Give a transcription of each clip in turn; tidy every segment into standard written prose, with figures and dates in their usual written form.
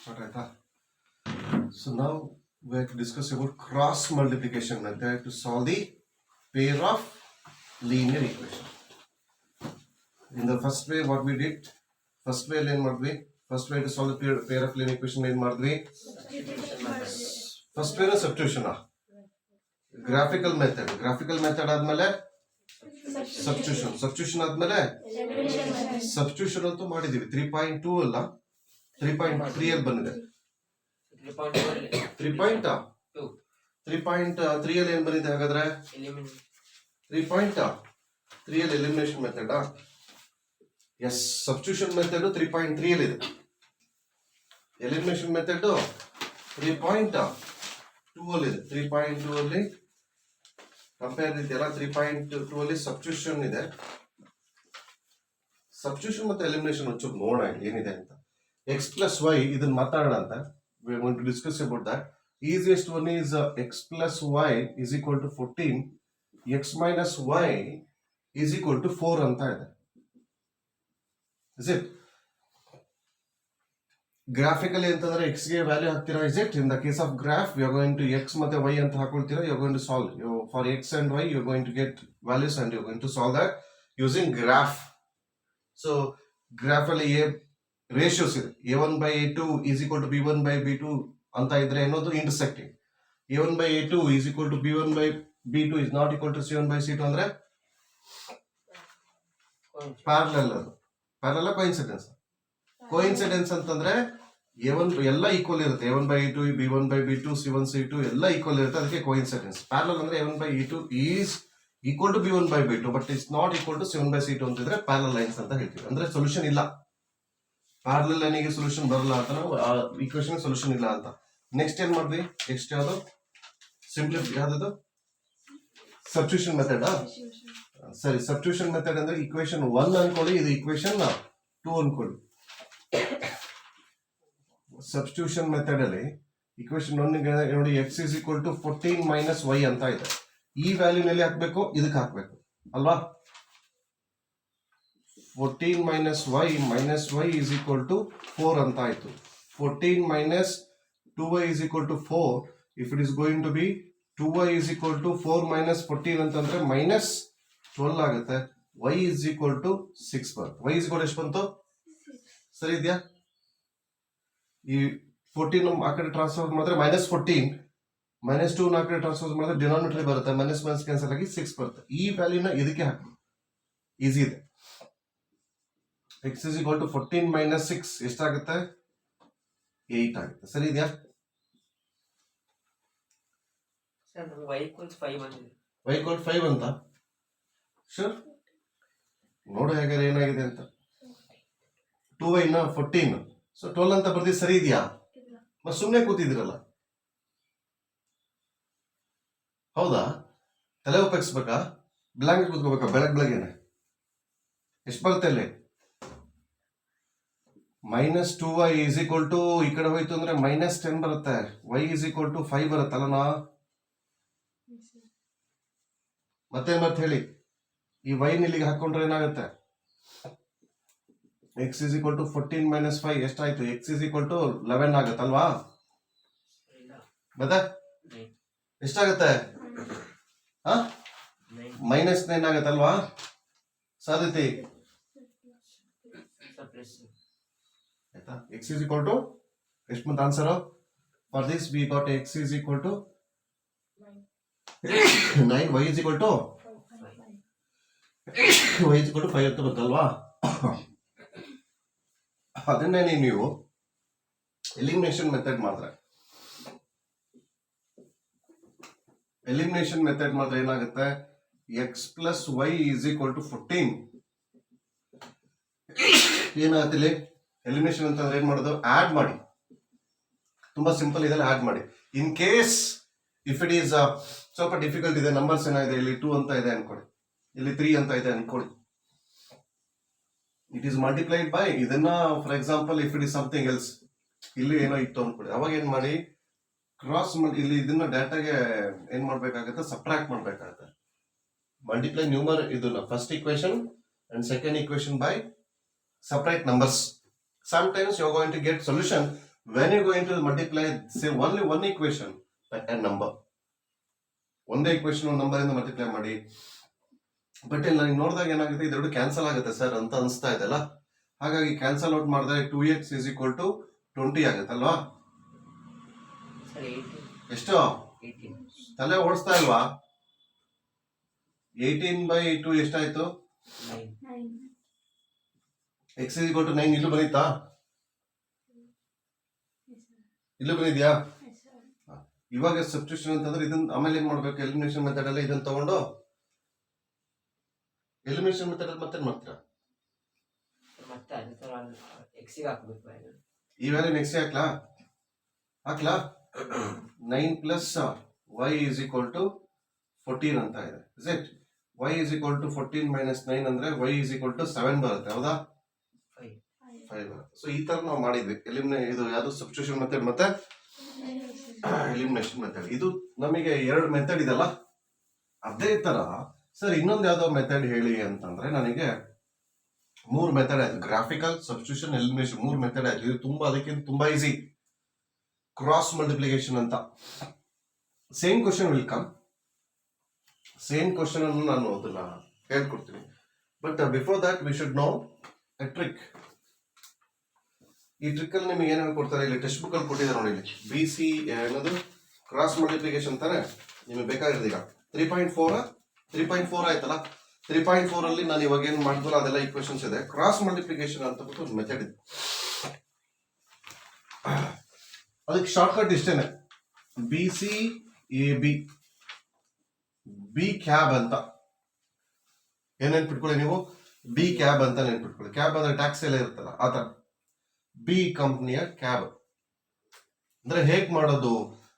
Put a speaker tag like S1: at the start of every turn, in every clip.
S1: Start ಆಯ್ತಾ? So now we have to discuss about cross multiplication method to solve the pair of linear equation. In the first way, what we did, first way to solve the pair of linear equation ಏನ್ ಮಾಡಿದ್ವಿ? First way substitution. Graphical method ಆದ್ಮೇಲೆ substitution ಆದ್ಮೇಲೆ substitution ಅಂತೂ ಮಾಡಿದೀವಿ. 3.2 ಅಲ್ಲ 3.3 ಅಲ್ಲಿ ಬಂದಿದೆ. 3.3 ಅಲ್ಲಿ ಏನ್ ಬಂದಿದೆ ಹಾಗಾದ್ರೆ? 3.3 ಅಲ್ಲಿ elimination method. Yes, substitution method 3.3 ಅಲ್ಲಿ ಇದೆ. ಎಲಿಮಿನೇಷನ್ ಮೆಥಡ್ 3.2 ಅಲ್ಲಿ ಇದೆ. 3.2 ಅಲ್ಲಿ ಕಂಪೇರ್ ಇದೆಯಲ್ಲ, 3.2 ಅಲ್ಲಿ ಸಬ್ಸ್ಟಿಟ್ಯೂಷನ್ ಇದೆ. ಸಬ್ಸ್ಟಿಟ್ಯೂಷನ್ ಮತ್ತೆ ಎಲಿಮಿನೇಷನ್ ಒಂಚೂರು ನೋಡೋಣ ಏನಿದೆ ಅಂತ. x plus y ಇದನ್ನ ಮಾತಾಡೋಣ ಅಂತ. We are going to discuss about that. Easiest one is x plus y is equal to 14. X minus y is equal to 4 ಅಂತ ಇದೆ. Is it? Graphically ಅಂತಂದ್ರೆ x ಗೆ ವ್ಯಾಲ್ಯೂ ಹಾಕ್ತೀರಾ. Is it? In the case of graph, we are going to x ಮತ್ತೆ y ಅಂತ ಹಾಕೊಳ್ತೀರಾ. You are going to solve. For x and y, you are going to get values and you are going to solve that using graph. So graph ಅಲ್ಲಿ ratios ಇದೆ. a1 by a2 is equal to b1 by b2 ಅಂತ ಇದ್ರೆ ಅನ್ನೋದು intersecting. a1 by a2 is equal to b1 by b2 is not equal to c1 by c2 ಅಂದ್ರೆ parallel. ಅದು parallel coincidence ಅಂತಂದ್ರೆ a1 ಎಲ್ಲ equal ಇರುತ್ತೆ. a1 by a2 b1 by b2 c1 c2 ಎಲ್ಲ equal ಇರುತ್ತೆ, ಅದಕ್ಕೆ coincidence. Parallel ಅಂದ್ರೆ a1 by a2 is equal to b1 by b2 but it's not equal to c1 by c2 ಅಂತಿದ್ರೆ parallel lines ಅಂತ ಹೇಳ್ತೀವಿ. ಅಂದ್ರೆ solution ಇಲ್ಲ, parallel ಲೈನಿಗೆ solution ಬರಲ್ಲ ಅಂತ, ನಾವು ಆ ಈಕ್ವೇಷನ್ ಸೊಲ್ಯೂಷನ್ ಇಲ್ಲ ಅಂತ. ನೆಕ್ಸ್ಟ್ ಏನ್ ಮಾಡಿದ್ವಿ? ನೆಕ್ಸ್ಟ್ ಯಾವುದು? ಯಾವ್ದು? Substitution method. ಸರಿ, ಸಬ್ಸ್ಟಿಟ್ಯೂಷನ್ ಮೆಥಡ್ ಅಂದ್ರೆ ಈಕ್ವೇಷನ್ 1 ಅನ್ಕೊಳ್ಳಿ, ಇದು ಈಕ್ವೇಷನ್ 2 ಅನ್ಕೊಳ್ಳಿ. ಸಬ್ಸ್ಟಿಟ್ಯೂಷನ್ ಮೆಥಡ್ ಅಲ್ಲಿ ಈಕ್ವೇಷನ್ 1 ನೋಡಿ, x is equal to 14 minus y ಅಂತ ಇದೆ. ಈ ವ್ಯಾಲ್ಯೂನಲ್ಲಿ ಹಾಕ್ಬೇಕು, ಇದಕ್ಕೆ ಹಾಕ್ಬೇಕು ಅಲ್ವಾ? 14 minus y is equal to 4 ಅಂತ ಆಯ್ತು. 14 minus 2y is equal to 4. If it is going to be 2y is equal to 4 minus 14 ಅಂತಂದ್ರೆ minus 12 ಆಗುತ್ತೆ. y is equal to 6 ಬರುತ್ತೆ. y is equal to ಎಷ್ಟು ಬಂತು? ಸರಿ ಇದೆಯಾ? ಈ 14 ಆ ಕಡೆ ಟ್ರಾನ್ಸ್ಫರ್ ಮಾಡಿದ್ರೆ -14, -2 ಆ ಕಡೆ ಟ್ರಾನ್ಸ್ಫರ್ ಮಾಡಿದ್ರೆ ಡಿನಾಮಿನೇಟರ್ ಬರುತ್ತೆ, ಮೈನಸ್ ಕ್ಯಾನ್ಸಲ್ ಆಗಿ 6 ಬರುತ್ತೆ. ಈ ವ್ಯಾಲ್ಯೂನ ಇದಕ್ಕೆ ಹಾಕಿ, ಈಸಿ ಇದೆ. x is equal to 14 minus 6 ಎಷ್ಟಾಗುತ್ತೆ? 8 ಆಗುತ್ತೆ. ಸರಿ ಇದೆಯಾ?
S2: y equals 5 ಅಂತಿದೆ.
S1: y equals 5 ಅಂತ ಶೂರ್ ನೋಡು ಹೇಗಾದ್ರೆ ಏನಾಗಿದೆ ಅಂತ. 2y ನ 14, ಸೊ 12 ಅಂತ ಬರ್ದಿ. ಸರಿ ಇದೆಯಾ? ಮತ್ತೆ ಸುಮ್ಮನೆ ಕೂತಿದಿರಲ್ಲ, ಹೌದಾ? ತಲೆ ಉಪಯೋಗಿಸ್ಬೇಕಾ? ಬ್ಲಾಂಕ್ ಕೂತ್ಕೋಬೇಕಾ? ಬೆಳಗ್ಗೆನೆ ಎಷ್ಟು ಬರುತ್ತೆ ಅಲ್ಲಿ? -2y is equal to, ಈ ಕಡೆ ಹೋಯ್ತು ಅಂದ್ರೆ -10 ಬರುತ್ತೆ. y is equal to 5 ಬರುತ್ತಲ್ಲ. ಮತ್ತೆ ಹೇಳಿ, ಈ y ಇಲ್ಲಿಗೆ ಹಾಕೊಂಡ್ರೆ ಏನಾಗುತ್ತೆ? x is equal to 14 minus 5 ಎಷ್ಟಾಯ್ತು? x is equal to 11 ಆಗುತ್ತಲ್ವಾ? ಮತ್ತೆ ಎಷ್ಟಾಗುತ್ತೆ? -9 ಆಗುತ್ತಲ್ವಾ? ಸಾಧ್ಯತೆ ಆಯ್ತಾ? x is equal to ಎಷ್ಟು ಬಂತ answer? For this we got x is equal to 9, y is equal to 5 ಅಂತ ಬಂತಲ್ವಾ? ಅದನ್ನೇ ನೀವು ಎಲಿಮಿನೇಷನ್ ಮೆಥಡ್ ಮಾಡಿದ್ರೆ ಏನಾಗುತ್ತೆ? x plus y is equal to 14 ಏನಾಗುತ್ತೆ ಇಲ್ಲಿ? ಎಲಿಮಿನೇಷನ್ ಅಂತಂದ್ರೆ ಏನ್ ಮಾಡೋದು? ಆಡ್ ಮಾಡಿ. ತುಂಬಾ ಸಿಂಪಲ್ ಇದೆ, ಆಡ್ ಮಾಡಿ. In case if it is ಸ್ವಲ್ಪ ಡಿಫಿಕಲ್ಟ್ ಇದೆ, ನಂಬರ್ಸ್ ಏನಾಗಿದೆ ಇಲ್ಲಿ 2 ಅಂತ ಇದೆ ಅನ್ಕೊಳ್ಳಿ, ಇಲ್ಲಿ 3 ಅಂತ ಇದೆ ಅನ್ಕೊಳ್ಳಿ, ಇಟ್ ಈಸ್ ಮಲ್ಟಿಪ್ಲೈಡ್ ಬೈ ಇದನ್ನ. For example if it is something else, ಇಲ್ಲಿ ಏನೋ ಇತ್ತು ಅನ್ಕೊಳ್ಳಿ, ಅವಾಗ ಏನ್ ಮಾಡಿ ಕ್ರಾಸ್ ಇಲ್ಲಿ ಇದನ್ನ ಡಾಟಾಗೆ ಏನ್ ಮಾಡ್ಬೇಕಾಗತ್ತೆ? ಸಬ್ಟ್ರಾಕ್ಟ್ ಮಾಡ್ಬೇಕಾಗತ್ತೆ. ಮಲ್ಟಿಪ್ಲೈ ನ್ಯೂಮರ್ ಇದನ್ನ first equation and second equation by separate numbers. Sometimes you are going to get solution when you going to multiply say only one equation and number, ಒಂದೇ ಈಕ್ವೇಶನ್ ಒಂದು number ಇಂದ multiply ಮಾಡಿ. But ಇಲ್ಲಿ ನನಗೆ ನೋಡಿದಾಗ ಏನಾಗುತ್ತೆ, ಇದೆರಡು ಕ್ಯಾನ್ಸಲ್ ಆಗುತ್ತೆ ಸರ್ ಅಂತ ಅನಿಸ್ತಾ ಇದೆ ಅಲ್ಲ. ಹಾಗಾಗಿ ಕ್ಯಾನ್ಸಲ್ ಔಟ್ ಮಾಡಿದ್ರೆ 2x is equal to 20 ಆಗುತ್ತಲ್ವಾ?
S2: Sir 18.
S1: ಎಷ್ಟು
S2: 18.
S1: ತಲೆ ಓಡಿಸ್ತಾ ಇಲ್ವಾ? 18/2 ಎಷ್ಟಾಯ್ತು?
S2: 9.
S1: x is equal to 9 ಇಲ್ಲೂ ಬಂದಿತ್ತಾ? ಇಲ್ಲೂ ಬಂದಿದ್ಯಾ? ಇವಾಗ ಸಬ್ಸ್ಟಿಟ್ಯೂಷನ್ ಅಂತಂದ್ರೆ ಇದನ್ನ ಆಮೇಲೆ ಏನ್ ಮಾಡ್ಬೇಕು? ಎಲಿಮಿನೇಷನ್ ಮೆಥಡ್ ಅಲ್ಲಿ ಇದನ್ನ ತಗೊಂಡು ಎಲಿಮಿನೇಷನ್ ಮೆಥಡ್ ಅಲ್ಲಿ ಮತ್ತೆ ಮಾಡ್ತೀರಾ?
S2: ಮತ್ತೆ ಅದೇ ತರ ಎಕ್ಸಿಗೆ ಹಾಕ್ಬೇಕು ವ್ಯಾಲ್ಯೂ.
S1: ಈ ವ್ಯಾಲ್ಯೂ ನೆಕ್ಸ್ಟ್ ಹಾಕ್ಲಾ 9 plus y is equal to 14 ಅಂತ ಇದೆ. Is it? y is equal to 14 minus 9 ಅಂದ್ರೆ y is equal to 7 ಬರುತ್ತೆ. ಹೌದಾ? 5 ಬರುತ್ತೆ. ಸೊ ಈ ತರ ನಾವು ಮಾಡಿದ್ವಿ. ಇದು ಯಾವುದು ಸಬ್ಸ್ಟಿಟ್ಯೂಷನ್ ಮೆಥಡ್ ಮತ್ತೆ ಎಲಿಮಿನೇಷನ್ ಮೆಥಡ್. ಇದು ನಮಗೆ ಎರಡು ಮೆಥಡ್ ಇದೆಲ್ಲ. ಅದೇ ತರ ಸರ್ ಇನ್ನೊಂದು ಯಾವ್ದೋ ಮೆಥಡ್ ಹೇಳಿ ಅಂತಂದ್ರೆ ನನಗೆ 3 ಮೆಥಡ್ ಆಯ್ತು. ಗ್ರಾಫಿಕಲ್, ಸಬ್ಸ್ಟಿಟ್ಯೂಷನ್, ಎಲಿಮಿನೇಷನ್ 3 ಮೆಥಡ್ ಆಯ್ತು. ಇದು ತುಂಬಾ ಅದಕ್ಕಿಂತ ತುಂಬಾ ಈಸಿ. ಕ್ರಾಸ್ ಮಲ್ಟಿಪ್ಲಿಕೇಶನ್ ಅಂತ same question will come. Same question ಅನ್ನು ನಾನು ಅದನ್ನ ಹೇಳ್ಕೊಡ್ತೀನಿ. But before that we should know A trick. ಈ ಟ್ರಿಕ್ ಅಲ್ಲಿ ನಿಮಗೆ ಏನೇನು ಕೊಡ್ತಾರೆ, ಇಲ್ಲಿ ಟೆಕ್ಸ್ಟ್ ಬುಕ್ ಅಲ್ಲಿ ಕೊಟ್ಟಿದ್ದಾರೆ ನೋಡಿ. ಇಲ್ಲಿ BC ಏನದು ಕ್ರಾಸ್ ಮಲ್ಟಿಪ್ಲಿಕೇಶನ್ ಅಂತಾನೆ. ನಿಮಗೆ ಬೇಕಾಗಿರೋದು ಈಗ 3.4 ಆಯ್ತಲ್ಲ. 3.4 ಅಲ್ಲಿ ನಾನು ಇವಾಗ ಏನ್ ಮಾಡಿದ್ರು ಅದೆಲ್ಲ ಈಕ್ವೇಶನ್ಸ್ ಇದೆ. ಕ್ರಾಸ್ ಮಲ್ಟಿಪ್ಲಿಕೇಶನ್ ಅಂತ ಬಿಟ್ಟು ಒಂದು ಮೆಥಡ್ ಇದೆ. ಅದಕ್ಕೆ ಶಾರ್ಟ್ ಕಟ್ ಇಷ್ಟೇನೆ, BCAB ಬಿ ಕ್ಯಾಬ್ ಅಂತ ಏನ್ ನೆನ್ಪಿಟ್ಕೊಳ್ಳಿ ನೀವು. ಬಿ ಕ್ಯಾಬ್ ಅಂತ ನೆನ್ಪಿಟ್ಕೊಳ್ಳಿ. ಕ್ಯಾಬ್ ಅಂದ್ರೆ ಟ್ಯಾಕ್ಸಿ ಎಲ್ಲ ಇರುತ್ತಲ್ಲ ಆತರ. ಬಿ ಕಂಪ್ನಿಯ ಕ್ಯಾಬ್ ಅಂದ್ರೆ ಹೇಗ್ ಮಾಡೋದು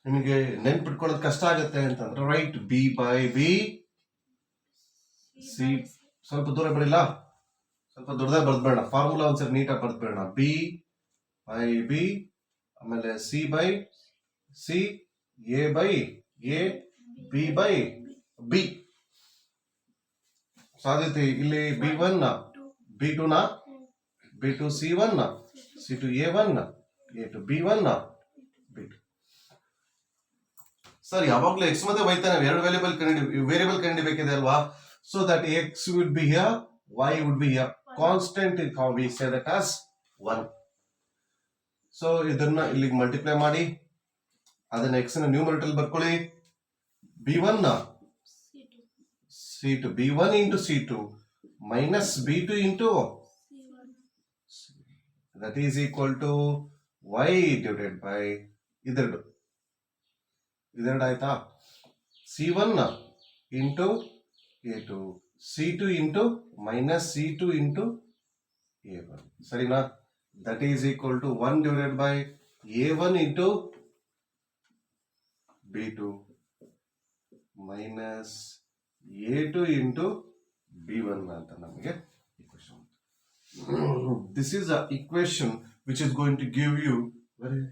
S1: ನಿಮಗೆ ನೆನ್ಪಿಟ್ಕೊಳ್ಳೋದು ಕಷ್ಟ ಆಗುತ್ತೆ ಅಂತಂದ್ರೆ ರೈಟ್ B/B ಸಿ. ಸ್ವಲ್ಪ ದೂರ ಬರಿಲ್ಲ, ಸ್ವಲ್ಪ ದೊಡ್ಡದಾಗಿ ಬರ್ದ್ಬೇಡ. ಫಾರ್ಮುಲಾ ಒಂದ್ಸರಿ ನೀಟಾಗಿ ಬರ್ದ್ಬೇಡ. B/B ಆಮೇಲೆ C/C A/A B/B. ಸಾಧ್ಯತೆ ಇಲ್ಲಿ B1 B2 B2 C1 C2 A1 A2 B1 B2. Sir ಯಾವಾಗ್ಲೂ ಎಕ್ಸ್ ಮತ್ತೆ ವೈ ತಾನೆ ಎರಡು ವೇರಿಯಬಲ್ ಕಂಡಿಬೇಕಿದೆ ಅಲ್ವಾ. So that X would be here, why would be here. Constant is how we say that as 1. So ಇದನ್ನ ಇಲ್ಲಿಗೆ multiply ಮಾಡಿ ಅದನ್ನ X ನ ನ್ಯೂಮರೇಟರ್ ಬರ್ಕೊಳ್ಳಿ. B1 C2 B1 into C2 minus B2 into that is equal to y divided by ಇದೆರಡು ಆಯ್ತಾ. C1 into A2 C2 into minus C2 into A1 ಸರಿನಾ. that is equal to 1 divided by A1 into B2 minus A2 into B1 ಅಂತ ನಮಗೆ equation. This is a equation which is going to give you very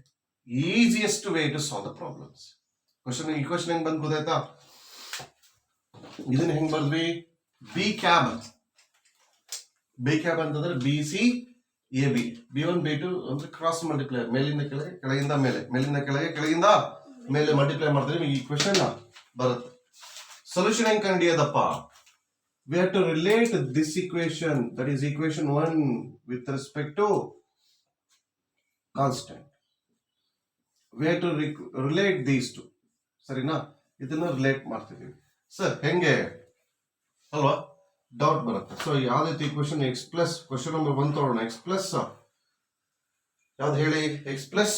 S1: easiest way to solve the problems. equation ಹೆಂಗ್ ಬಂದ್ ಗೊತ್ತಾಯ್ತಾ? ಇದನ್ನ ಹೆಂಗ್ ಬರ್ದ್ವಿ? B cab ಅಂತಂದ್ರೆ BCAB B1 B2 ಅಂದ್ರೆ cross multiply. ಮೇಲಿಂದ ಕೆಳಗೆ, ಕೆಳಗಿಂದ ಮೇಲೆ, ಮೇಲಿಂದ ಕೆಳಗೆ, ಕೆಳಗಿಂದ ಮೇಲೆ ಮಲ್ಟಿಪ್ಲೈ ಮಾಡಿದ್ರೆ ಈ ಕ್ವೆಶ್ಚನ್ ಬರುತ್ತೆ. ಸೊಲ್ಯೂಷನ್ ಹೆಂಗ್ ಕಂಡಿಯದಪ್ಪ? we have to relate this equation, that is equation 1 with respect to constant. we have to relate these two. ಸರಿನಾ? ಇದನ್ನ ರಿಲೇಟ್ ಮಾಡ್ತಿದ್ದೀವಿ. ಸರ್ ಹೆಂಗೆ ಅಲ್ವಾ? ಡೌಟ್ ಬರುತ್ತೆ. ಸೊ ಯಾವ್ದೈತಿ equation? X plus question number 1 ತಗೊಳ್ಳೋಣ. ಎಕ್ಸ್ ಪ್ಲಸ್ ಯಾವ್ದು ಹೇಳಿ? ಎಕ್ಸ್ ಪ್ಲಸ್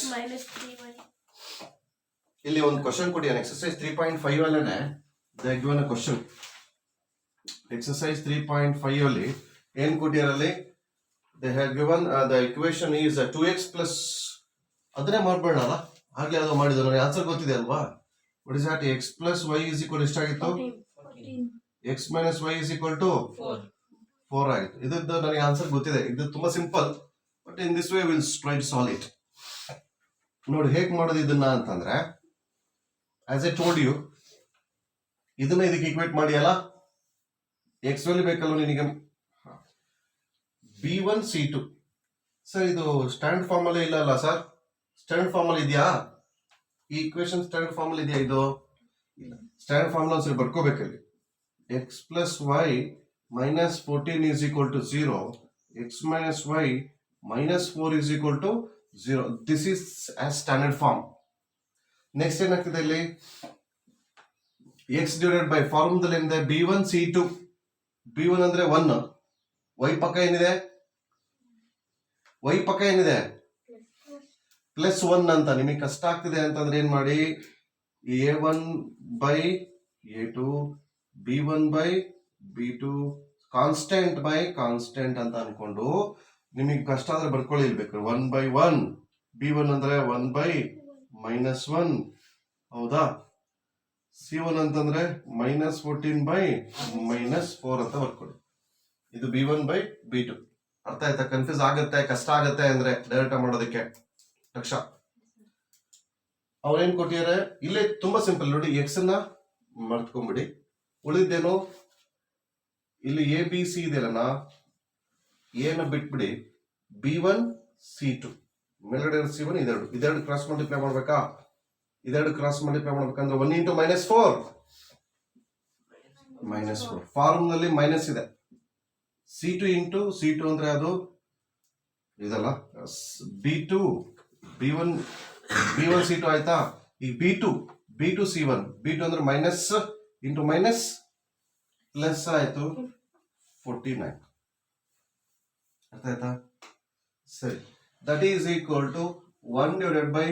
S1: ಇಲ್ಲಿ ಒಂದು ಕ್ವಶನ್ ಕೊಡಿ. ಎಕ್ಸರ್ಸೈಸ್ 3.5 ಅಲ್ಲೇ they given a question. Exercise 3.5 ಅಲ್ಲಿ ಏನ್ ಕೊಟ್ಟಿರಲ್ಲಿ? They have given the equation is 2x plus ಅದನ್ನೇ ಮಾಡ್ಬೇಡಲ್ಲ, ಆಗ್ಲೇ ಅದು ಮಾಡಿದ್ರು. ನನಗೆ ಆನ್ಸರ್ ಗೊತ್ತಿದೆ ಅಲ್ವಾ? What is that? x plus y is equal ಎಷ್ಟಾಗಿತ್ತು?
S2: 14.
S1: x minus y is equal to 4 ಆಗಿತ್ತು. ಇದ್ರದ್ದು ನನಗೆ ಆನ್ಸರ್ ಗೊತ್ತಿದೆ. ಇದು ತುಂಬಾ simple, but in this way will try to solve it. ನೋಡಿ ಹೇಗ್ ಮಾಡೋದು ಇದನ್ನ ಅಂತಂದ್ರೆ, ಆಸ್ ಐ ಟೋಲ್ಡ್ ಯು, ಇದನ್ನ ಇದಕ್ಕೆ ಈಕ್ವೇಟ್ ಮಾಡಿ ಅಲ್ಲ. ಎಕ್ಸ್ ವ್ಯಾಲ್ಯೂ ಬೇಕಲ್ವ ನಿನಗೆ? B1 C2 ಸರ್ ಇದು ಸ್ಟ್ಯಾಂಡರ್ಡ್ ಫಾರ್ಮ್ ಅಲ್ಲೇ ಇಲ್ಲ ಅಲ್ಲ ಸರ್? ಸ್ಟ್ಯಾಂಡರ್ಡ್ ಫಾರ್ಮ್ ಅಲ್ಲಿ ಇದೆಯಾ? ಈ ಇಕ್ವೇಶನ್ ಸ್ಟ್ಯಾಂಡರ್ಡ್ ಫಾರ್ಮ್ ಅಲ್ಲಿ ಇದೆಯಾ? ಇದು ಇಲ್ಲ. ಸ್ಟ್ಯಾಂಡರ್ಡ್ ಫಾರ್ಮ್ ಒಂದ್ಸರಿ ಬರ್ಕೋಬೇಕಲ್ಲಿ. x plus y minus 14 is equal to 0. x minus y minus 4 is equal to 0. This is as standard form. Next ಏನಾಗ್ತಿದೆ ಇಲ್ಲಿ? x divided by ಫಾರ್ಮದಲ್ಲಿ ಏನಿದೆ? b1 c2. b1 ಅಂದ್ರೆ 1. y ಪಕ್ಕ ಏನಿದೆ? y ಪಕ್ಕ ಏನಿದೆ? ಪ್ಲಸ್ 1 ಅಂತ. ನಿಮಗೆ ಕಷ್ಟ ಆಗ್ತಿದೆ ಅಂತಂದ್ರೆ ಏನ್ ಮಾಡಿ? a1 by a2 b1 by b2 constant by constant ಅಂತ ಅನ್ಕೊಂಡು ನಿಮಗೆ ಕಷ್ಟ ಆದ್ರೆ ಬರ್ಕೊಳ್ಳಿ ಇಲ್ಬೇಕು. 1 by 1 b1 ಅಂದ್ರೆ 1 by -1 ಹೌದಾ? c1 ಅಂತಂದ್ರೆ -14 by -4 ಅಂತ ಬರ್ಕೊಳ್ಳಿ. ಇದು b1 by b2. ಅರ್ಥ ಆಯ್ತಾ? ಕನ್ಫ್ಯೂಸ್ ಆಗುತ್ತೆ, ಕಷ್ಟ ಆಗುತ್ತೆ ಅಂದ್ರೆ ಡೈರೆಕ್ಟ್ ಮಾಡೋದಕ್ಕೆ ಲಕ್ಷ. ಅವ್ರೇನ್ ಕೊಟ್ಟಿದ್ದಾರೆ ಇಲ್ಲೇ? ತುಂಬಾ ಸಿಂಪಲ್ ನೋಡಿ. ಎಕ್ಸ್ ನ ಮರ್ತ್ಕೊಂಡ್ಬಿಡಿ. ಉಳಿದೇನು? ಇಲ್ಲಿ ಎ ಬಿ ಸಿ ಇದೆಯಲ್ಲ, ಎನ ಬಿಟ್ಬಿಡಿ. b1 c2 ಮೇಲ್ಗಡೆ c1 ಇದೆರಡು ಕ್ರಾಸ್ ಮಲ್ಟಿಪ್ಲೈ ಮಾಡ್ಬೇಕಾ? ಇದೆರಡು ಕ್ರಾಸ್ ಮಲ್ಟಿಪ್ಲೈ ಮಾಡ್ಬೇಕಂದ್ರೆ 1 into -4 -4 ಫಾರ್ಮ್ ನಲ್ಲಿ ಮೈನಸ್ ಇದೆ. c2 into c2 ಅಂದ್ರೆ ಅದು ಇದಲ್ಲ, b1 c2 ಆಯ್ತಾ? ಈ b2 c1 b2 ಅಂದ್ರೆ ಮೈನಸ್ ಇಂಟು ಮೈನಸ್ ಪ್ಲಸ್ ಆಯ್ತು 49. ಅರ್ಥ ಆಯ್ತಾ? ಸರಿ. That is equal to 1 divided by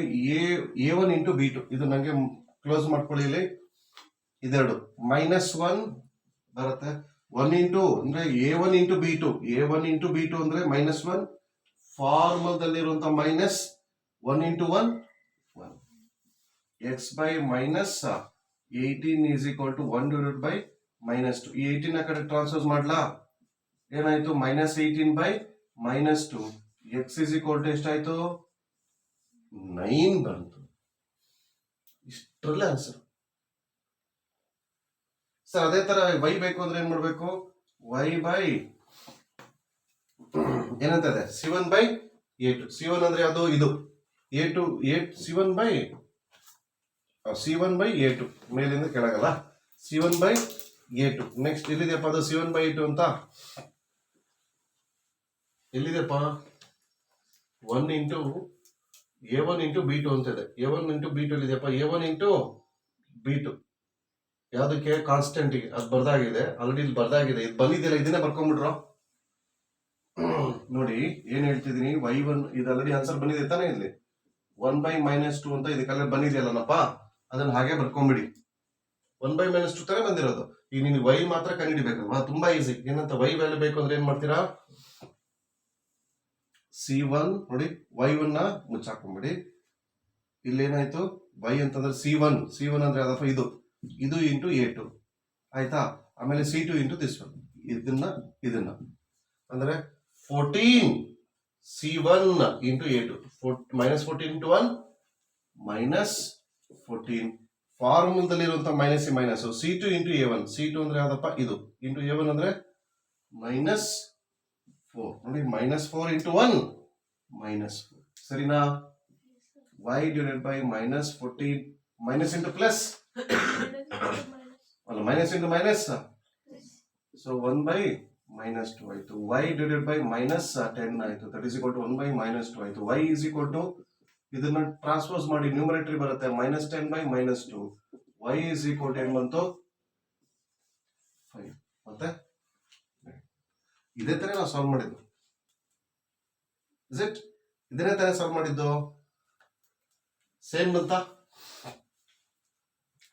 S1: a1 into b2. ಇದು ನಂಗೆ ಕ್ಲೋಸ್ ಮಾಡ್ಕೊಳ್ಳಿ. ಇಲ್ಲಿ ಇದೆರಡು -1 ಬರುತ್ತೆ. 1 into ಅಂದ್ರೆ a1 into b2 ಅಂದ್ರೆ -1. ಫಾರ್ಮಲ್ದಲ್ಲಿರುವಂತ minus 1 into 1 x by -18 is equal to 1 divided by -2. ಈ 18 ನ ಕಡೆ ಟ್ರಾನ್ಸ್ಫರ್ ಮಾಡ್ಲಾ? ಏನಾಯ್ತು? -18 by -2 x is equal to ಎಷ್ಟಾಯ್ತು? 9 ಬಂತು. ಇಷ್ಟರಲ್ಲೇ ಆನ್ಸರ್. ಸರ್ ಅದೇ ತರ y ಬೇಕು ಅಂದ್ರೆ ಏನ್ ಮಾಡ್ಬೇಕು? y by ಏನಂತ ಇದೆ? c1 by a2. c1 ಅಂದ್ರೆ ಅದು ಇದು a2 c1 by a2 ಮೇಲಿಂದ ಕೆಳಗಲ್ಲ. c1 by a2. ನೆಕ್ಸ್ಟ್ ಎಲ್ಲಿದೆಯಪ್ಪ ಅದು? c1 by a2 ಅಂತ ಎಲ್ಲಿದೆಪ್ಪ? 1 into a1 into b2 ಅಂತ ಇದೆ. a1 into b2 ಎಲ್ಲಿದೆಯಪ್ಪ? a1 into b2 ಯಾವ್ದಕ್ಕೆ? ಕಾನ್ಸ್ಟೆಂಟ್ ಗೆ. ಅದು ಬರ್ದಾಗಿದೆ ಆಲ್ರೆಡಿ, ಇಲ್ಲಿ ಬರ್ದಾಗಿದೆ. ಇದು ಬಂದಿದೆಯಲ್ಲ, ಇದನ್ನೇ ಬರ್ಕೊಂಡ್ಬಿಟ್ರು ನೋಡಿ. ಏನ್ ಹೇಳ್ತಿದೀನಿ? y1 ಇದು ಆಲ್ರೆಡಿ ಆನ್ಸರ್ ಬಂದಿದೆ ತಾನೇ? ಇಲ್ಲಿ 1 by -2 ಅಂತ ಇದಕ್ಕೆಲ್ಲ ಬಂದಿದೆಯಲ್ಲಪ್ಪ, ಅದನ್ನ ಹಾಗೆ ಬರ್ಕೊಂಡ್ಬಿಡಿ. 1 by -2 ತಾನೇ ಬಂದಿರೋದು. ಈಗ ನಿನ್ಗೆ y ಮಾತ್ರ ಕಂಡುಹಿಡಿಬೇಕಲ್ವಾ? ತುಂಬಾ ಈಸಿ. ಏನಂತ y ವ್ಯಾಲ್ಯೂ ಬೇಕು ಅಂದ್ರೆ ಏನ್ ಮಾಡ್ತೀರಾ? c1 ನೋಡಿ, y1 ನ ಮುಚ್ಚಾಕೊಂಡ್ಬಿಡಿ. ಇಲ್ಲೇನಾಯ್ತು? y ಅಂತಂದ್ರೆ c1 ಅಂದ್ರೆ ಅದಪ್ಪ ಇದು ಇಂಟು a2 ಆಯ್ತಾ? ಆಮೇಲೆ c2 ಇಂಟು ದಿಸ್ ಒನ್. ಇದನ್ನ ಅಂದ್ರೆ 14 c1 ಇಂಟು a2 -14 into 1 -14. ಫಾರ್ಮುಲದಲ್ಲಿರುವಂತ minus c2 into a1. c2 ಅಂದ್ರೆ ಯಾವ್ದಪ್ಪ? ಇದು ಇಂಟು a1 ಅಂದ್ರೆ -4 ನೋಡಿ. -4 into 1 -4. ಸರಿನಾ? y divided by -14 minus into plus ಅಲ್ಲ, minus into minus. So 1 by -2 ಆಯ್ತು. y divided by -10 ಆಯ್ತು. That is equal to 1 by -2 ಆಯ್ತು. y ಈಸ್ ಈಕ್ವಲ್ ಟು ಇದನ್ನ ಟ್ರಾನ್ಸ್ಪೋಸ್ ಮಾಡಿ ನ್ಯೂಮರೇಟರ್ ಬರುತ್ತೆ. -10 by -2 y is equal to ಏನ್ ಬಂತು? 5. ಮತ್ತೆ ಇದೇ ತರ ನಾವು ಸಾಲ್ವ್ ಮಾಡಿದ್ದು. Is it? ಇದನ್ನೇ ತರ ಸಾಲ್ವ್ ಮಾಡಿದ್ದು. ಸೇಮ್ ಬಂತ?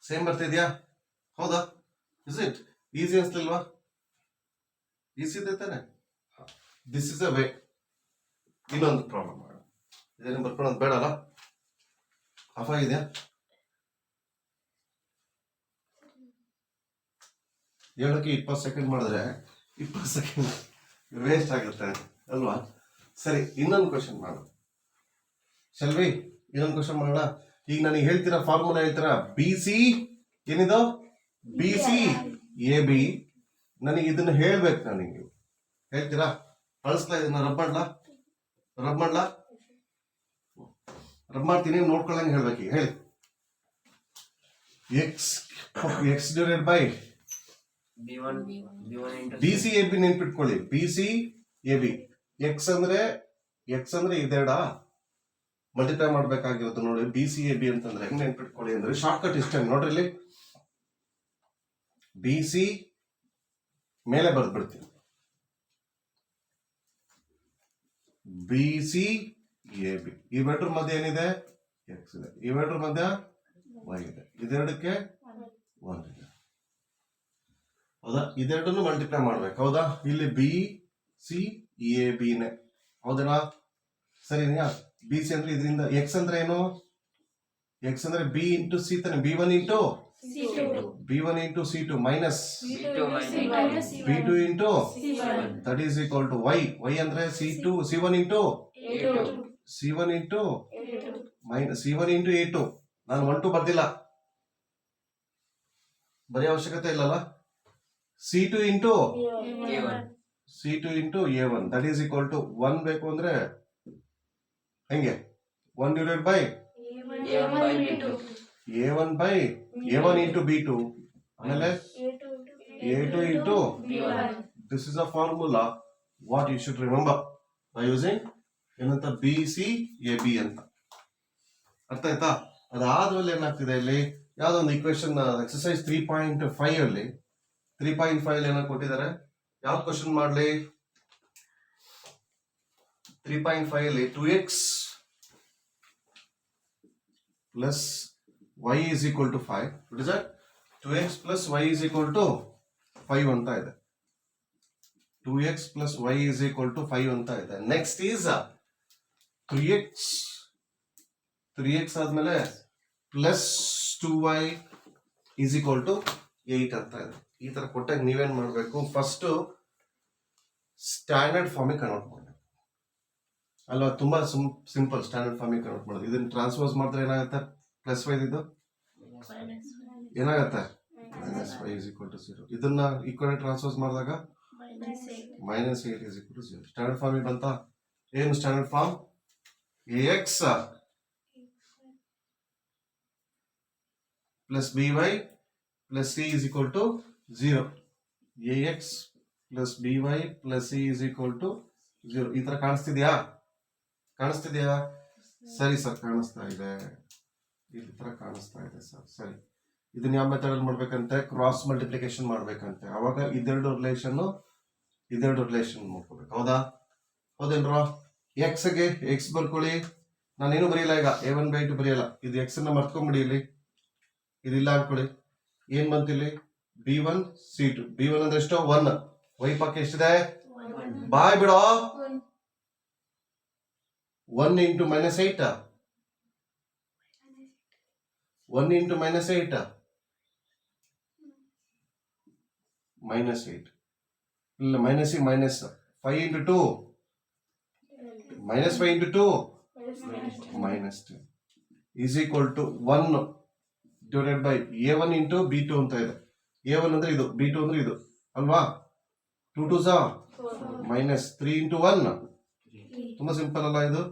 S1: ಸೇಮ್ ಬರ್ತಿದ್ಯಾ? ಹೌದಾ? Is it? ಈಸಿ ಅನ್ಸ್ಲಿಲ್ವಾ? ಈಸಿ ಇದೆ ತಾನೆ? This is a way. ಇನ್ನೊಂದು ಪ್ರಾಬ್ಲಮ್ ಮಾಡೋಣ. ಇದೇನು ಬರ್ಕೊಳ್ಳೋದು ಬೇಡ ಅಲ್ಲ? ಆಫ್ ಆಗಿದೆಯಾ? ಹೇಳಕ್ಕೆ 20 ಸೆಕೆಂಡ್ ಮಾಡಿದ್ರೆ 20 ಸೆಕೆಂಡ್ ವೇಸ್ಟ್ ಆಗುತ್ತೆ ಅಲ್ವಾ? ಸರಿ, ಇನ್ನೊಂದು ಕ್ವಶನ್ ಮಾಡೋಣ. ಶಲ್ವಿ, ಇನ್ನೊಂದು ಕ್ವಶನ್ ಮಾಡೋಣ. ಈಗ ನನಗೆ ಹೇಳ್ತೀರಾ, ಫಾರ್ಮುಲಾ ಹೇಳ್ತೀರಾ, ಬಿ ಸಿ ಏನಿದು? B C A B. ನನಗೆ ಇದನ್ನ ಹೇಳ್ಬೇಕು. ನನಗೆ ಹೇಳ್ತೀರಾ? ಕಳಿಸ್ಲಾ? ಇದನ್ನ ರಬ್ ಮಾಡ್ಲಾ? ರಬ್ ಮಾಡ್ತೀನಿ ನೋಡ್ಕೊಳ್ಳಂಗೆ ಹೇಳ್ಬೇಕು ಈಗ ಹೇಳಿ X divided by
S2: B1 into
S1: B C A B ನೆನ್ಪಿಟ್ಕೊಳ್ಳಿ B C A B X ಅಂದ್ರೆ ಇದೆರಡಾ ಮಲ್ಟಿಪ್ಲೈ ಮಾಡ್ಬೇಕಾಗಿರೋದು ನೋಡಿ ಬಿ ಸಿ ಎ ಬಿ ಅಂತಂದ್ರೆ ಹೆಂಗ್ ನೆನ್ಪಿಟ್ಕೊಳ್ಳಿ ಅಂದ್ರೆ ಶಾರ್ಟ್ ಕಟ್ ಇಷ್ಟ ನೋಡ್ರಿ ಇಲ್ಲಿ ಬಿ ಸಿ ಮೇಲೆ ಬರ್ದ್ಬಿಡ್ತೀನಿ ಬಿ ಸಿ ಎ ಬಿ ಇವೆರಡರ ಮಧ್ಯೆ ಏನಿದೆ ಎಕ್ಸ್ ಇದೆ ಇವೆರಡರ ಮಧ್ಯೆ ವೈ ಇದೆ ಇದೆರಡಕ್ಕೆ 1 ಇದೆ ಹೌದಾ ಇದೆರಡನ್ನು ಮಲ್ಟಿಪ್ಲೈ ಮಾಡ್ಬೇಕು ಹೌದಾ ಇಲ್ಲಿ ಬಿ ಸಿ ಎ ಬಿನೇ ಹೌದಾ ಸರಿನಾ ಬಿ ಸಿ ಅಂದ್ರೆ ಇದರಿಂದ ಎಕ್ಸ್ ಅಂದ್ರೆ ಏನು ಎಕ್ಸ್ ಅಂದ್ರೆ ಬಿ ಇಂಟು ಸಿ ತಾನೆ B one into C2 minus B2 into that is equal to Y. Y ಅಂದ್ರೆ C1 into minus C1 into A2. ನಾನು 1 2 ಬರ್ದಿಲ್ಲ ಬರೆಯೋ ಅವಶ್ಯಕತೆ ಇಲ್ಲಲ್ಲ C2 into A1 that is equal to 1 ಬೇಕು ಅಂದ್ರೆ ಹೆಂಗೆ 1 divided by A1 by A1 into B2 ಆಮೇಲೆ A2 into this is a formula what you should remember by using ಏನಂತ BCAB ಅಂತ ಅರ್ಥ ಆಯ್ತಾ ಅದಾದ್ಮೇಲೆ ಏನಾಗ್ತಿದೆ ಇಲ್ಲಿ ಯಾವ್ದೋ ಒಂದು ಇಕ್ವೇಶನ್ ಎಕ್ಸರ್ಸೈಸ್ 3.5 ಅಲ್ಲಿ 3.5 ಅಲ್ಲಿ ಏನೋ ಕೊಟ್ಟಿದ್ದಾರೆ ಯಾವ್ದು ಕ್ವಶನ್ ಮಾಡ್ಲಿ 3.5 ಅಲ್ಲಿ 2x plus y is equal to 5. What is that? 2x plus y is equal to 5 ಅಂತ ಇದೆ 2x plus y is equal to 5 ಅಂತ ಇದೆ ನೆಕ್ಸ್ಟ್ ಈಸ್ 3x ಆದ್ಮೇಲೆ plus 2y is equal to 8 ಅಂತ ಇದೆ ಈ ತರ ಕೊಟ್ಟಾಗ ನೀವೇನ್ ಮಾಡ್ಬೇಕು ಫಸ್ಟ್ ಸ್ಟ್ಯಾಂಡರ್ಡ್ ಫಾರ್ಮಿಗೆ ಕನ್ವರ್ಟ್ ಮಾಡಬೇಕು ಅಲ್ವಾ ತುಂಬಾ ಸಿಂಪಲ್ ಸ್ಟ್ಯಾಂಡರ್ಡ್ ಫಾರ್ಮಿಗೆ ಕನ್ವರ್ಟ್ ಮಾಡೋದು ಇದನ್ನ ಟ್ರಾನ್ಸ್ಪೋಸ್ ಮಾಡಿದ್ರೆ ಏನಾಗುತ್ತೆ ಪ್ಲಸ್ 5 ಇದು ಏನಾಗತ್ತೆ -5 is equal to 0 ಇದನ್ನ ಈಕ್ವಲ್ ಟ್ರಾನ್ಸ್ಪೋಸ್ ಮಾಡಿದಾಗ -8 is equal to 0 standard form ಬಂತ ಏನು standard form ax plus by plus c is equal to 0 ax plus by plus c is equal to 0 ಈ ತರ ಕಾಣಿಸ್ತಿದ್ಯಾ ಸರಿ ಸರ್ ಕಾಣಿಸ್ತಾ ಇದೆ ಈ ತರ ಕಾಣಿಸ್ತಾ ಇದೆ ಸರ್ ಸರಿ ಇದನ್ನ ಯಾವ ಮೆಥಡ್ ಅಲ್ಲಿ ಮಾಡ್ಬೇಕಂತೆ ಕ್ರಾಸ್ ಮಲ್ಟಿಪ್ಲಿಕೇಶನ್ ಮಾಡ್ಬೇಕಂತೆ ಅವಾಗ ಇದೆರಡು ರಿಲೇಷನ್ ಮಾಡ್ಕೋಬೇಕು ಹೌದೇನ್ರ ಎಕ್ಸ್ ಗೆ ಎಕ್ಸ್ ಬರ್ಕೊಳ್ಳಿ ನಾನೇನು ಬರೆಯಲ್ಲ ಈಗ a1/2 ಬರೆಯಲ್ಲ ಇದು ಎಕ್ಸ್ ಅನ್ನ ಮರ್ತ್ಕೊಂಡ್ಬಿಡಿ ಇಲ್ಲಿ ಇದಿಲ್ಲ ಅನ್ಕೊಳ್ಳಿ ಏನ್ ಬಂತಿಲ್ಲಿ b1 c2 b1 ಅಂದ್ರೆ ಎಷ್ಟು 1 y ಪಕ್ಕ ಎಷ್ಟಿದೆ ಬಾಯ್ ಬಿಡೋ 1 into -8 1 into -8 -8 ಇಲ್ಲ minus 5 into 2 -5 into 2 -10 is equal to 1 divided by a1 into b2 ಅಂತ ಇದೆ a1 ಅಂದ್ರೆ ಇದು b2 ಅಂದ್ರೆ ಇದು ಅಲ್ವಾ 2 2s -3 into 1 ತುಂಬಾ ಸಿಂಪಲ್ ಅಲ್ಲ ಇದು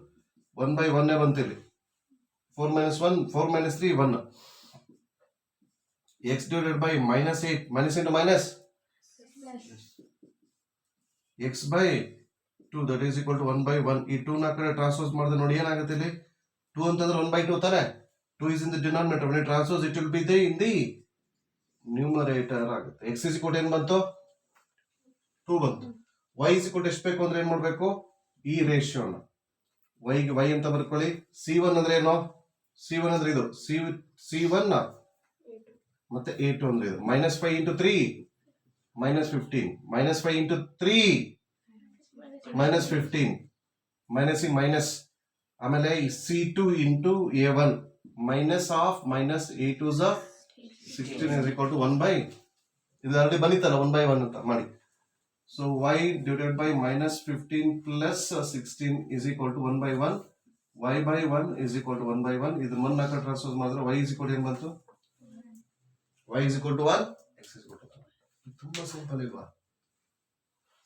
S1: 1/1 ಬಂತಿಲ್ಲಿ 4 3 1 x divided by -8 minus into minus x by 2 that is equal to 1/1 ಈ 2 ನ ಕಡೆ ಟ್ರಾನ್ಸ್ಪೋಸ್ ಮಾಡಿದ್ರೆ ನೋಡಿ ಏನಾಗುತ್ತೆ ಇಲ್ಲಿ 2 ಅಂತಂದ್ರೆ 1/2 ತಾರೆ 2 is in the denominator when it transfers it will be there in the numerator ಆಗುತ್ತೆ x is equal to ಏನು ಬಂತು 2 ಬಂತು y is equal to ಎಷ್ಟು ಬೇಕು ಅಂದ್ರೆ ಏನು ಮಾಡಬೇಕು ಈ ರೇಷಿಯೋನ y ಗೆ y ಅಂತ ಬರ್ಕೊಳ್ಳಿ c1 ಅಂದ್ರೆ ಏನು c1 ಅಂದ್ರೆ ಇದು c1 ಮತ್ತೆ a2 ಅಂದ್ರೆ ಇದು -5 into 3 -15 -5 into 3 -15 minus ಆಮೇಲೆ c2 into a1 minus of -a2 is 16 is equal to 1 by ಇದು ಆಲ್ರೆಡಿ ಬಂದಿತ್ತಲ್ಲ 1/1 ಅಂತ ಮಾಡಿ so y divided by -15 plus 16 is equal to 1/1 y by 1 is equal to 1/1 ಇದು 1 ನ ಟ್ರಾನ್ಸ್ಫರ್ ಮಾಡಿದ್ರೆ y is equal to ಏನು ಬಂತು y is equal to 1 x is equal to 1 ತುಂಬಾ simple ಇಲ್ವಾ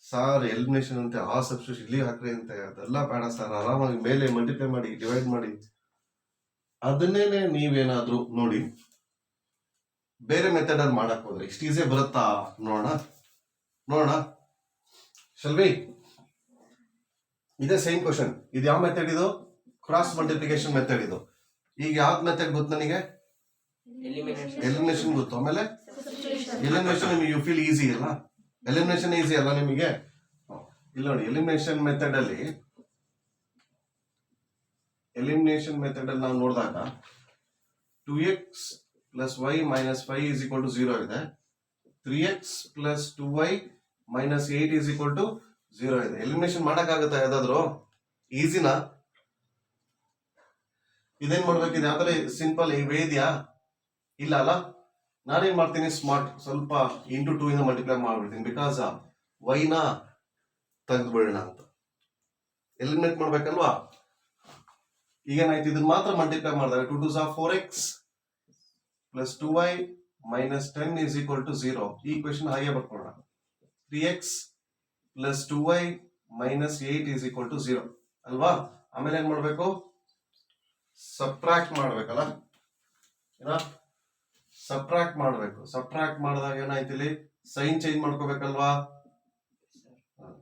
S1: ಸರ್ ಎಲಿಮಿನೇಷನ್ ಅಂತೆ ಆ ಸಬ್ಸ್ಟಿಟ್ಯೂಷನ್ ಇಲ್ಲಿ ಹಾಕ್ರಿ ಅಂತೆ ಅದೆಲ್ಲ ಬೇಡ ಸರ್ ಆರಾಮಾಗಿ ಮೇಲೆ ಮಲ್ಟಿಪ್ಲೈ ಮಾಡಿ ಡಿವೈಡ್ ಮಾಡಿ ಅದನ್ನೇನೆ ನೀವೇನಾದ್ರೂ ನೋಡಿ ಬೇರೆ ಮೆಥಡ್ ಅಲ್ಲಿ ಮಾಡಕ್ ಹೋದ್ರೆ ಇಷ್ಟು ಈಸಿ ಬರುತ್ತಾ ನೋಡೋಣ ಶಲ್ವಿ. ಇದೇ ಸೇಮ್ ಕ್ವಶನ್. ಇದು ಯಾವ ಮೆಥಡ್? ಇದು ಕ್ರಾಸ್ ಮಲ್ಟಿಪ್ಲಿಕೇಶನ್ ಮೆಥಡ್. ಇದು ಈಗ ಯಾವ್ದು ಮೆಥಡ್ ಗೊತ್ತು ನನಗೆ? ಎಲಿಮಿನೇಷನ್ ಗೊತ್ತು. ಆಮೇಲೆ ಎಲಿಮಿನೇಷನ್ ನಿಮಗೆ ಯು ಫೀಲ್ ಈಸಿ ಅಲ್ಲ? ಎಲಿಮಿನೇಷನ್ ಈಸಿ ಅಲ್ಲ ನಿಮಗೆ? ಇಲ್ಲ ನೋಡಿ, ಎಲಿಮಿನೇಷನ್ ಮೆಥಡ್ ಅಲ್ಲಿ ನಾವು ನೋಡಿದಾಗ 2x plus y minus 5 is equal to 0 ಇದೆ. 3x plus 2y minus 8 is equal to 0 ಇದೆ. ಎಲಿಮಿನೇಷನ್ ಮಾಡಕ್ಕಾಗತ್ತಾ ಯಾವ್ದಾದ್ರು? ಈಸಿನಾ? ಇದೇನ್ ಮಾಡ್ಬೇಕು? ಇದು ಯಾವ್ದಾರ ಸಿಂಪಲ್ ಇವೇ ಇದೆಯಾ? ಇಲ್ಲ ಅಲ್ಲ? ನಾನೇನ್ ಮಾಡ್ತೀನಿ, ಸ್ಮಾರ್ಟ್ ಸ್ವಲ್ಪ ಇಂಟು 2 ಇಂದ ಮಲ್ಟಿಪ್ಲೈ ಮಾಡ್ಬಿಡ್ತೀನಿ. ಬಿಕಾಸ್ y ನ ತೆಗೆದ್ಬಿಡೋಣ ಅಂತ. ಎಲಿಮಿನೇಟ್ ಮಾಡ್ಬೇಕಲ್ವಾ? ಈಗೇನಾಯ್ತು, ಇದನ್ನ ಮಾತ್ರ ಮಲ್ಟಿಪ್ಲೈ ಮಾಡಿದಾಗ 2 2s are 4x plus 2y minus 10 is equal to 0. ಈ ಕ್ವೆಶ್ಚನ್ ಹಾಗೆ ಬರ್ಕೊಳ್ಳೋಣ. 3x plus 2y minus 8 is equal to 0 ಅಲ್ವಾ? ಆಮೇಲೆ ಏನ್ ಮಾಡ್ಬೇಕು? ಸಬ್ಟ್ರಾಕ್ಟ್ ಮಾಡ್ಬೇಕಲ್ಲ? ಸಬ್ಟ್ರಾಕ್ಟ್ ಮಾಡ್ಬೇಕು. ಸಬ್ಟ್ರಾಕ್ಟ್ ಮಾಡಿದಾಗ ಏನಾಯ್ತು, ಇಲ್ಲಿ ಸೈನ್ ಚೇಂಜ್ ಮಾಡ್ಕೋಬೇಕಲ್ವಾ?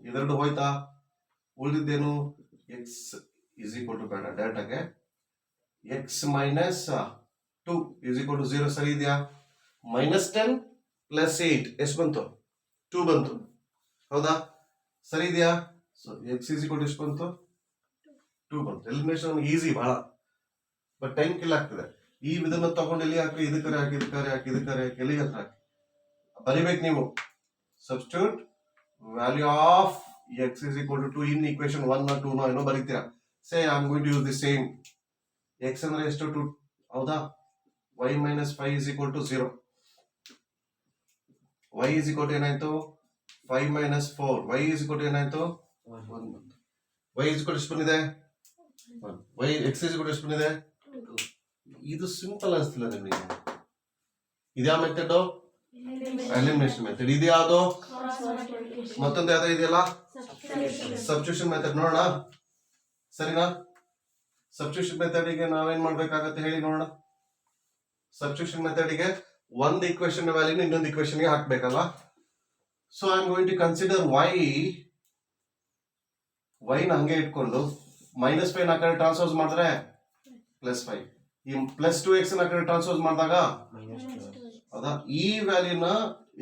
S1: ಇದೆರಡು ಹೋಯ್ತಾ? ಉಳಿದಿದ್ದೇನು? x is equal to ಬೇಡ, ಡೇಟಾಗೆ x minus 2 is equal to 0 ಸರಿ ಇದೆಯಾ? minus 10 plus 8 ಎಷ್ಟು ಬಂತು? 2 ಬಂತು. ಹೌದಾ? ಸರಿ ಇದೆಯಾ? So x is equal to ಎಷ್ಟು ಬಂತು? 2 ಬಂತು. ಎಲಿಮಿನೇಷನ್ ಈಸಿ ಬಹಳ, ಬಟ್ ಟೈಮ್ ಕಿಲ್ ಆಗ್ತದೆ. ಈ ವಿಧನ ತಗೊಂಡು ಎಲ್ಲಿ ಹಾಕಿ, ಇದಕ್ಕರೆ ಹಾಕಿ, ಇದಕ್ಕರೆ ಹಾಕಿ, ಇದಕ್ಕರೆ ಹಾಕಿ, ಎಲ್ಲಿ ಹತ್ರ ಹಾಕಿ ಬರಿಬೇಕು ನೀವು. Substitute value of x is equal to 2 in equation 1 or 2 ಏನೋ ಬರೀತೀರಾ. Say I am going to use the same. x ಅಂದ್ರೆ ಎಷ್ಟು? 2. ಹೌದಾ? y minus 5 is equal to 0. y is equal to ಏನಾಯ್ತು? 5 minus 4. y is equal to ಏನಾಯ್ತು? 1. y is equal to ಎಷ್ಟು ಬಂದಿದೆ? 1. y x is equal to ಎಷ್ಟು ಬಂದಿದೆ? 2. ಇದು ಸಿಂಪಲ್ ಅನಿಸ್ತಿಲ್ಲ ನಿಮಗೆ? ಇದ್ಯಾ ಮೆಥಡ್? Elimination method. ಇದು ಯಾವುದು? ಮತ್ತೊಂದು ಯಾವ್ದು ಇದೆಯಲ್ಲ? Substitution method. ನೋಡೋಣ ಸರಿನಾ? ಸಬ್ಸ್ಟಿಟ್ಯೂಷನ್ ಮೆಥಡ್ ಗೆ ನಾವೇನ್ ಮಾಡ್ಬೇಕಾಗತ್ತೆ ಹೇಳಿ ನೋಡೋಣ. ಸಬ್ಸ್ಟಿಟ್ಯೂಷನ್ ಮೆಥಡ್ ಗೆ ಒಂದು ಈಕ್ವೇಶನ್ ವ್ಯಾಲ್ಯೂನ ಇನ್ನೊಂದು ಈಕ್ವೇಶನ್ ಗೆ ಹಾಕ್ಬೇಕಲ್ವಾ? So I am going to consider y ನ ಹಂಗೆ ಇಟ್ಕೊಂಡು -5 ನ ಕಡೆ ಟ್ರಾನ್ಸ್ಫರ್ ಮಾಡಿದ್ರೆ +5, ಈ +2x ನ ಕಡೆ ಟ್ರಾನ್ಸ್ಫರ್ ಮಾಡಿದಾಗ ಹೌದಾ? ಈ ವ್ಯಾಲ್ಯೂನ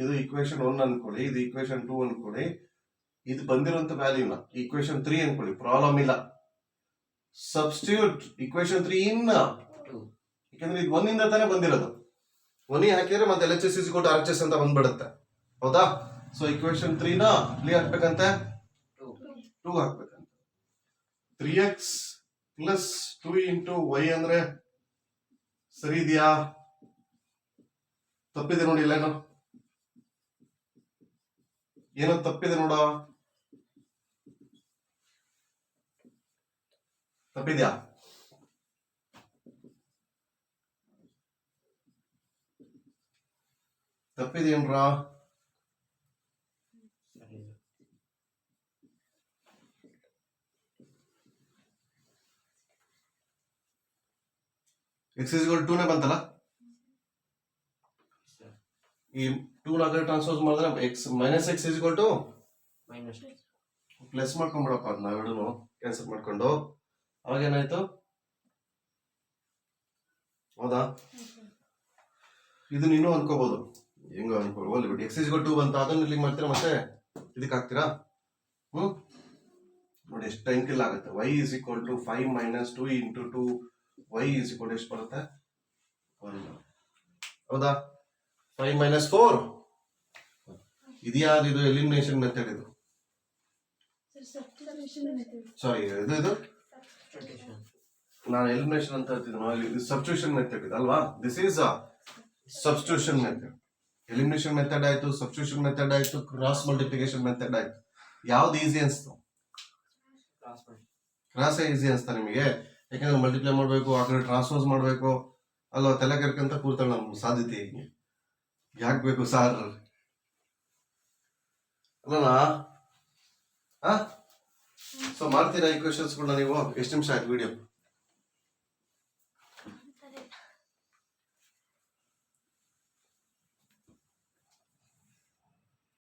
S1: ಇದು ಈಕ್ವೇಶನ್ 1 ಅನ್ಕೊಳ್ಳಿ, ಇದು ಈಕ್ವೇಶನ್ 2 ಅನ್ಕೊಳ್ಳಿ, ಇದು ಬಂದಿರುವಂತ ವ್ಯಾಲ್ಯೂನ ಈಕ್ವೇಶನ್ 3 ಅನ್ಕೊಳ್ಳಿ, ಪ್ರಾಬ್ಲಮ್ ಇಲ್ಲ. ಸಬ್ಸ್ಟಿಟ್ಯೂಟ್ ಈಕ್ವೇಶನ್ 3 ಇನ್ 2, ಯಾಕಂದ್ರೆ ಇದು 1 ಇಂದ ತಾನೇ ಬಂದಿರೋದು. 1 ಹಾಕಿದ್ರೆ ಮತ್ತೆ LHS is equal to RHS ಅಂತ ಬಂದ್ಬಿಡುತ್ತೆ. ಹೌದಾ? ಸೊ ಈಕ್ವೇಶನ್ 3 ನ ಇಲ್ಲಿ ಹಾಕ್ಬೇಕಂತೆ 2 ಹಾಕ್ಬೇಕಂತೆ. 3x plus 2 into y ಅಂದ್ರೆ ಸರಿ ಇದೆಯಾ? ತಪ್ಪಿದೆ ನೋಡಿ. ಇಲ್ಲ ಏನೋ ತಪ್ಪಿದೆ ನೋಡ. ತಪ್ಪಿದ್ಯಾ? ತಪ್ಪಿದೇನ್ರಾ? x is equal to 2 ನೇ ಬಂತಲ್ಲ? ಈ 2 ನ ಕಡೆ ಟ್ರಾನ್ಸ್ಫರ್ ಮಾಡಿದ್ರೆ x minus x is equal to plus ಮಾಡ್ಕೊಂಡ್ಬಿಡಪ್ಪ. ಅದನ್ನ ಎರಡೂ ಕ್ಯಾನ್ಸಲ್ ಮಾಡ್ಕೊಂಡು ಅವಾಗ ಏನಾಯ್ತು? ಹೌದಾ? ಇದನ್ನ ಇನ್ನೂ ಅನ್ಕೋಬಹುದು, ಹೆಂಗ ಅನ್ಕೋಬಹುದು ಬಿಟ್ಟು. x is equal to 2 ಬಂತ, ಅದನ್ನ ಇಲ್ಲಿ ಮಾಡ್ತೀರಾ, ಮತ್ತೆ ಇದಕ್ಕೆ ಹಾಕ್ತೀರಾ. ನೋಡಿ ಎಷ್ಟು ಟೈಮ್ ಕಿಲ್ ಆಗುತ್ತೆ. y is equal to 5 minus 2 into 2, y is equal to ಎಷ್ಟು ಬರುತ್ತೆ? 1. ಹೌದಾ? 5 minus 4 ಇದ್ಯಾವುದು? ಇದು ಎಲಿಮಿನೇಷನ್ ಮೆಥಡ್. ಇದು ಸಾರಿ, ಇದು ನಾನು ಎಲಿಮಿನೇಷನ್ ಅಂತ ಹೇಳ್ತಿದ್ದೀನಿ. ಸಬ್ಸ್ಟಿಟ್ಯೂಷನ್ ಮೆಥಡ್ ಇದು ಅಲ್ವಾ? This is substitution method. Elimination method ಆಯ್ತು, ಸಬ್ಸ್ಟಿಟ್ಯೂಷನ್ ಮೆಥಡ್ ಆಯ್ತು, ಕ್ರಾಸ್ ಮಲ್ಟಿಪ್ಲಿಕೇಶನ್ ಮೆಥಡ್ ಆಯ್ತು. ಯಾವ್ದು ಈಸಿ ಅನ್ಸ್ತು? ಕ್ರಾಸ್ ಈಸಿ ಅನ್ಸ್ತಾ ನಿಮಗೆ? ಯಾಕಂದ್ರೆ ಮಲ್ಟಿಪ್ಲೈ ಮಾಡಬೇಕು, ಆ ಕಡೆ ಟ್ರಾನ್ಸ್ಫರ್ಸ್ ಮಾಡಬೇಕು ಅಲ್ವಾ? ತಲೆ ಕೆರ್ಕಂತ ಕೂರ್ತಾಳೆ ನಮ್ಮ ಸಾಧ್ಯತೆ. ಯಾಕೆ ಬೇಕು ಸಾರ್ ಅಲ್ಲನಾ? ಸೊ ಮಾಡ್ತೀರಾ ಈ ಕ್ವೆಶನ್ಸ್ಗಳನ್ನ ನೀವು? ಎಷ್ಟು ನಿಮಿಷ ಆಯ್ತು ವಿಡಿಯೋ?